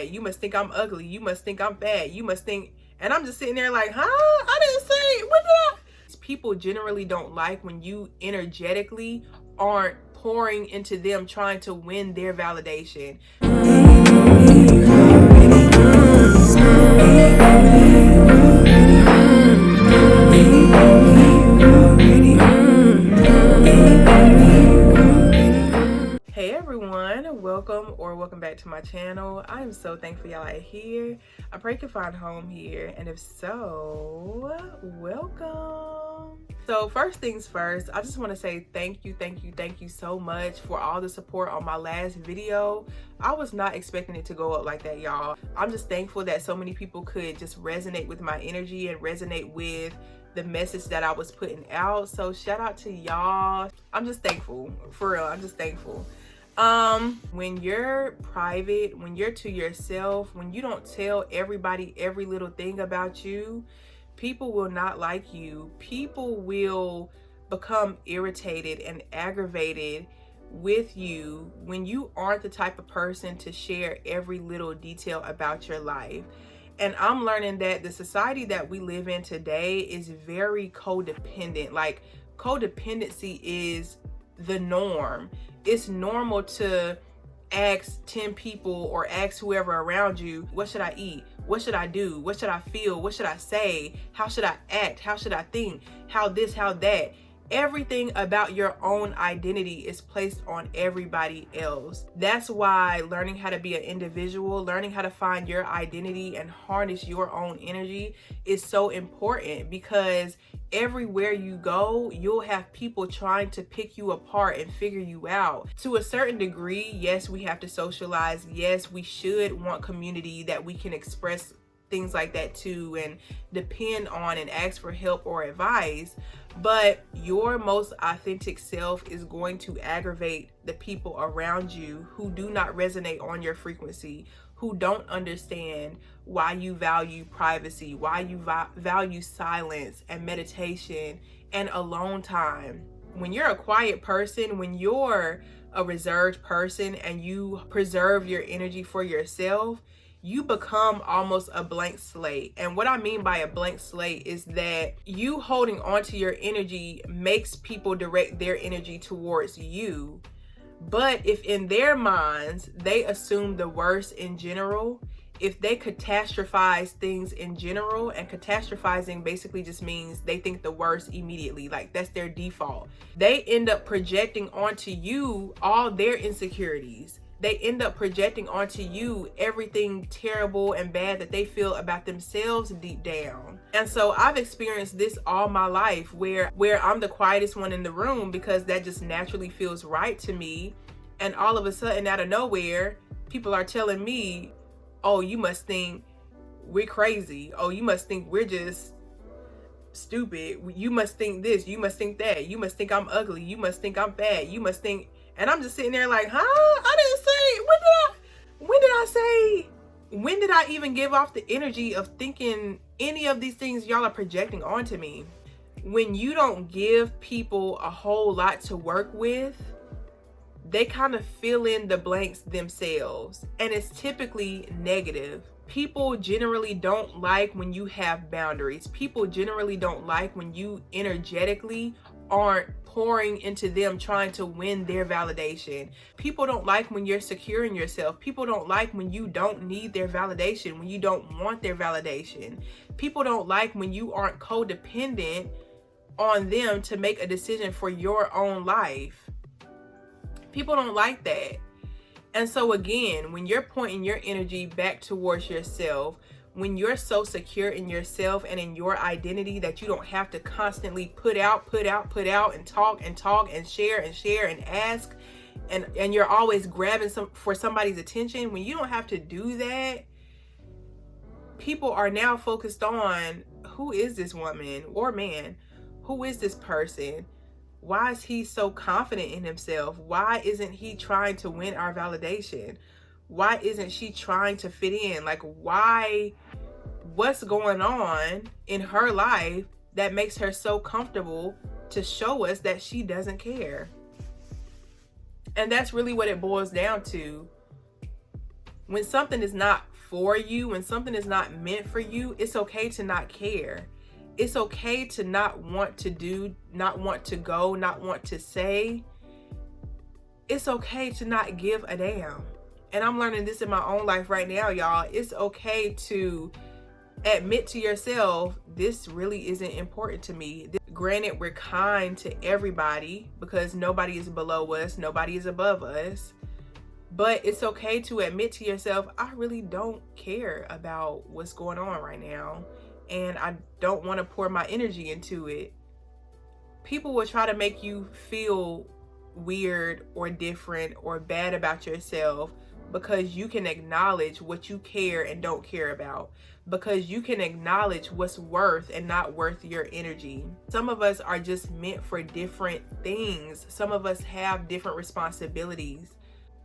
You must think I'm ugly. You must think I'm fat. You must think, and I'm just sitting there like, huh? I didn't say, what did I? People generally don't like when you energetically aren't pouring into them trying to win their validation. Hey everyone, welcome back to my channel. I am so thankful y'all are here. I pray you can find home here, and if so, welcome. So first things first, I just want to say thank you so much for all the support on my last video. I was not expecting it to go up like that, y'all. I'm just thankful that so many people could just resonate with my energy and resonate with the message that I was putting out. So shout out to y'all. I'm just thankful, for real. I'm just thankful. When you're private, when you're to yourself, when you don't tell everybody every little thing about you, people will not like you. People will become irritated and aggravated with you when you aren't the type of person to share every little detail about your life. And I'm learning that the society that we live in today is very codependent. Like, codependency is the norm. It's normal to ask 10 people or ask whoever around you, what should I eat? What should I do? What should I feel? What should I say? How should I act? How should I think? How this, how that? Everything about your own identity is placed on everybody else. That's why learning how to be an individual, learning how to find your identity and harness your own energy is so important, because everywhere you go, you'll have people trying to pick you apart and figure you out. To a certain degree, yes, we have to socialize. Yes, we should want community that we can express things like that to and depend on and ask for help or advice. But your most authentic self is going to aggravate the people around you who do not resonate on your frequency, who don't understand why you value privacy, why you value silence and meditation and alone time. When you're a quiet person, when you're a reserved person and you preserve your energy for yourself, you become almost a blank slate. And what I mean by a blank slate is that you holding onto your energy makes people direct their energy towards you. But if in their minds they assume the worst in general, if they catastrophize things in general, and catastrophizing basically just means they think the worst immediately, like that's their default, they end up projecting onto you all their insecurities. They end up projecting onto you everything terrible and bad that they feel about themselves deep down. And so I've experienced this all my life, where I'm the quietest one in the room because that just naturally feels right to me. And all of a sudden, out of nowhere, people are telling me, oh, you must think we're crazy. Oh, you must think we're just stupid. You must think this. You must think that. You must think I'm ugly. You must think I'm fat. You must think... And I'm just sitting there like, huh? I didn't say, when did I even give off the energy of thinking any of these things y'all are projecting onto me? When you don't give people a whole lot to work with, they kind of fill in the blanks themselves, and it's typically negative. People generally don't like when you have boundaries. People generally don't like when you energetically aren't pouring into them trying to win their validation. People don't like when you're secure in yourself. People don't like when you don't need their validation, when you don't want their validation. People don't like when you aren't codependent on them to make a decision for your own life. People don't like that. And so again, when you're pointing your energy back towards yourself, when you're so secure in yourself and in your identity that you don't have to constantly put out and talk and share and ask, and you're always grabbing for somebody's attention, when you don't have to do that, people are now focused on, who is this woman or man? Who is this person? Why is he so confident in himself? Why isn't he trying to win our validation? Why isn't she trying to fit in? Like, why? What's going on in her life that makes her so comfortable to show us that she doesn't care? And that's really what it boils down to. When something is not for you, when something is not meant for you, it's okay to not care. It's okay to not want to do, not want to go, not want to say. It's okay to not give a damn. And I'm learning this in my own life right now, y'all. It's okay to admit to yourself, this really isn't important to me. Granted, we're kind to everybody because nobody is below us, nobody is above us. But it's okay to admit to yourself, I really don't care about what's going on right now. And I don't want to pour my energy into it. People will try to make you feel weird or different or bad about yourself because you can acknowledge what you care and don't care about, because you can acknowledge what's worth and not worth your energy. Some of us are just meant for different things. Some of us have different responsibilities.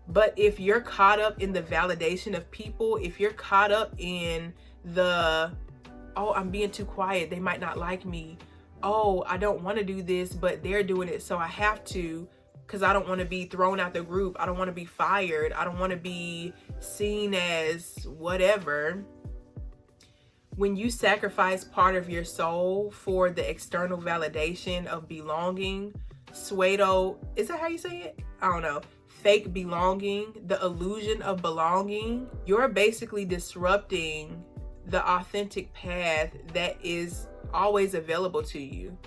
But if you're caught up in the validation of people, if you're caught up in the, oh, I'm being too quiet, they might not like me. Oh, I don't want to do this, but they're doing it, so I have to, because I don't want to be thrown out the group. I don't want to be fired. I don't want to be seen as whatever. When you sacrifice part of your soul for the external validation of belonging, pseudo, is that how you say it? I don't know. Fake belonging, the illusion of belonging, you're basically disrupting the authentic path that is always available to you.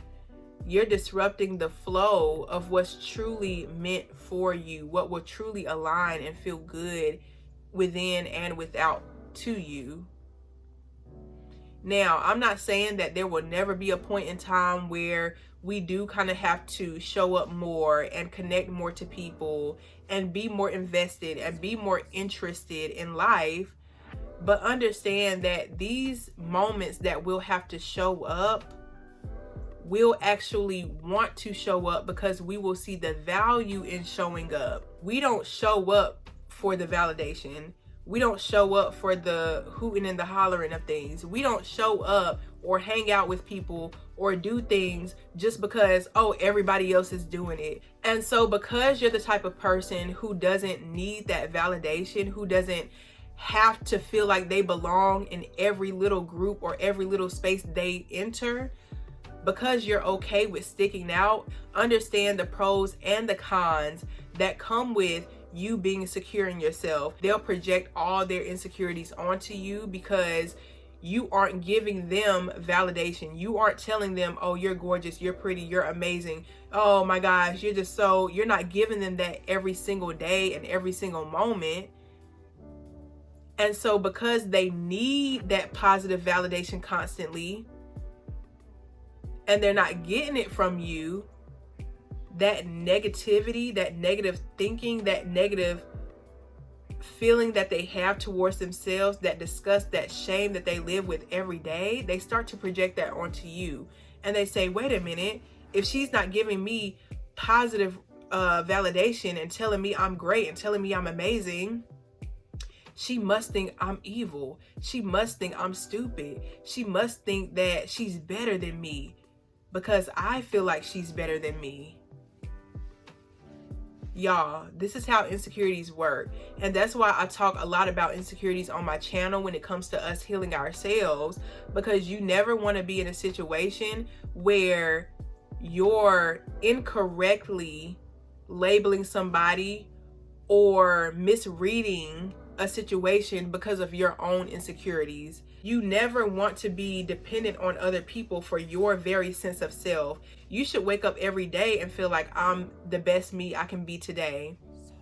You're disrupting the flow of what's truly meant for you, what will truly align and feel good within and without to you. Now, I'm not saying that there will never be a point in time where we do kind of have to show up more and connect more to people and be more invested and be more interested in life. But understand that these moments that we'll have to show up, we'll actually want to show up because we will see the value in showing up. We don't show up for the validation. We don't show up for the hooting and the hollering of things. We don't show up or hang out with people or do things just because, oh, everybody else is doing it. And so because you're the type of person who doesn't need that validation, who doesn't have to feel like they belong in every little group or every little space they enter, because you're okay with sticking out, understand the pros and the cons that come with you being secure in yourself. They'll project all their insecurities onto you because you aren't giving them validation. You aren't telling them, oh, you're gorgeous, you're pretty, you're amazing. Oh my gosh, you're not giving them that every single day and every single moment. And so because they need that positive validation constantly and they're not getting it from you, that negativity, that negative thinking, that negative feeling that they have towards themselves, that disgust, that shame that they live with every day, they start to project that onto you. And they say, wait a minute, if she's not giving me positive validation and telling me I'm great and telling me I'm amazing, she must think I'm evil. She must think I'm stupid. She must think that she's better than me because I feel like she's better than me. Y'all, this is how insecurities work. And that's why I talk a lot about insecurities on my channel when it comes to us healing ourselves, because you never want to be in a situation where you're incorrectly labeling somebody or misreading a situation because of your own insecurities. You never want to be dependent on other people for your very sense of self. You should wake up every day and feel like I'm the best me I can be today,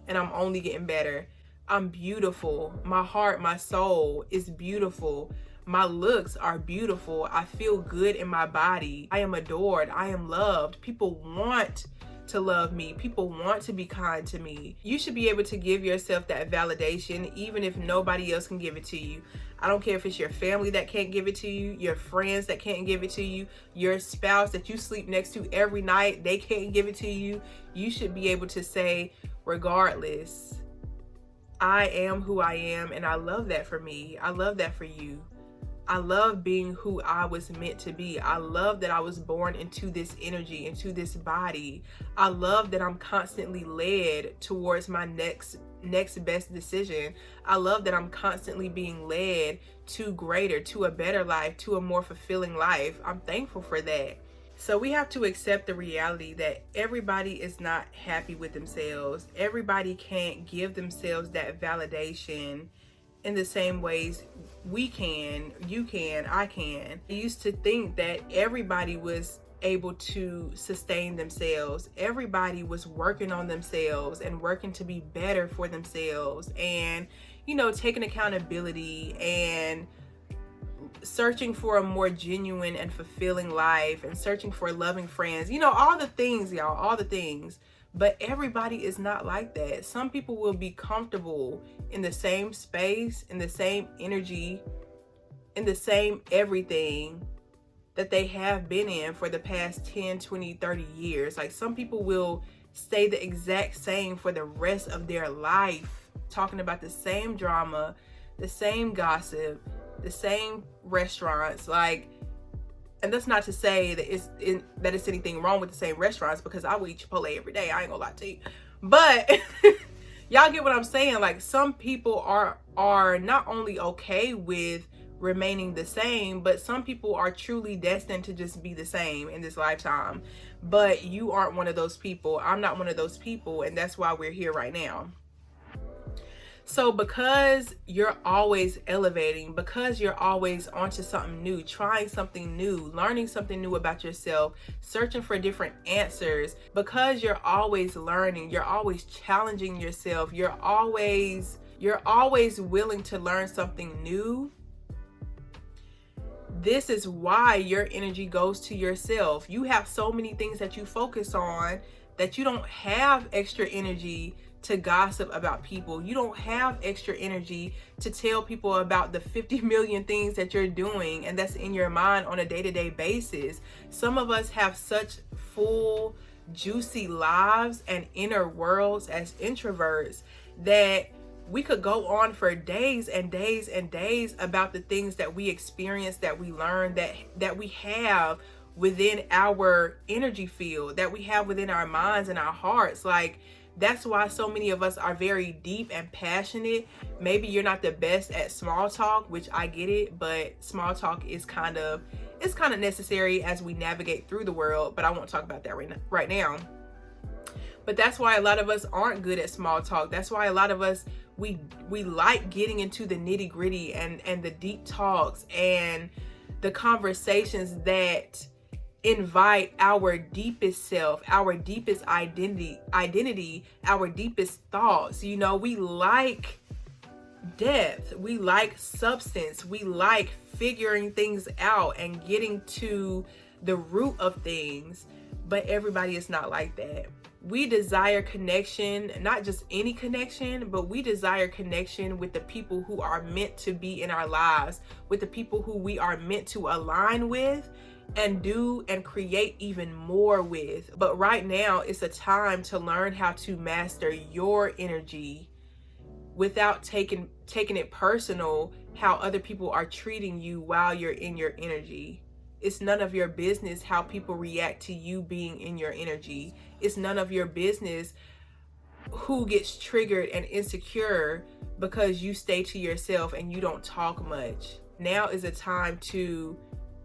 and I'm only getting better. I'm beautiful. My heart, my soul is beautiful. My looks are beautiful. I feel good in my body. I am adored. I am loved. People want to love me. People want to be kind to me. You should be able to give yourself that validation even if nobody else can give it to you. I don't care if it's your family that can't give it to you, your friends that can't give it to you, your spouse that you sleep next to every night, they can't give it to you. You should be able to say, regardless, I am who I am, and I love that for me. I love that for you. I love being who I was meant to be. I love that I was born into this energy, into this body. I love that I'm constantly led towards my next next best decision. I love that I'm constantly being led to greater, to a better life, to a more fulfilling life. I'm thankful for that. So we have to accept the reality that everybody is not happy with themselves. Everybody can't give themselves that validation in the same ways we can, you can, I can. I used to think that everybody was able to sustain themselves. Everybody was working on themselves and working to be better for themselves, and, you know, taking accountability and searching for a more genuine and fulfilling life and searching for loving friends, you know, all the things, y'all, all the things. But everybody is not like that. Some people will be comfortable in the same space, in the same energy, in the same everything that they have been in for the past 10, 20, 30 years. Like, some people will stay the exact same for the rest of their life, talking about the same drama, the same gossip, the same restaurants. Like, and that's not to say that it's anything wrong with the same restaurants, because I will eat Chipotle every day. I ain't gonna lie to you. But y'all get what I'm saying? Like, some people are not only okay with remaining the same, but some people are truly destined to just be the same in this lifetime. But you aren't one of those people. I'm not one of those people, and that's why we're here right now. So because you're always elevating, because you're always onto something new, trying something new, learning something new about yourself, searching for different answers, because you're always learning, you're always challenging yourself, you're always willing to learn something new, this is why your energy goes to yourself. You have so many things that you focus on that you don't have extra energy to gossip about people. You don't have extra energy to tell people about the 50 million things that you're doing and that's in your mind on a day-to-day basis. Some of us have such full, juicy lives and inner worlds as introverts that we could go on for days and days and days about the things that we experience, that we learn, that we have within our energy field, that we have within our minds and our hearts. Like, that's why so many of us are very deep and passionate. Maybe you're not the best at small talk, which I get it, but small talk is kind of necessary as we navigate through the world, but I won't talk about that right now. But that's why a lot of us aren't good at small talk. That's why a lot of us, we like getting into the nitty gritty and the deep talks and the conversations that invite our deepest self, our deepest identity, our deepest thoughts. You know, we like depth, we like substance, we like figuring things out and getting to the root of things. But everybody is not like that. We desire connection, not just any connection, but we desire connection with the people who are meant to be in our lives, with the people who we are meant to align with and do and create even more with. But right now, it's a time to learn how to master your energy without taking it personal how other people are treating you while you're in your energy. It's none of your business how people react to you being in your energy. It's none of your business who gets triggered and insecure because you stay to yourself and you don't talk much. Now is a time to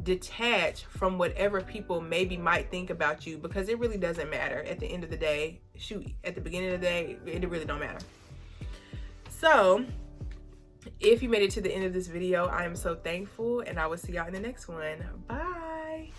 detach from whatever people maybe might think about you, because it really doesn't matter at the end of the day. Shoot, at the beginning of the day, it really don't matter. So if you made it to the end of this video, I am so thankful, and I will see y'all in the next one. Bye.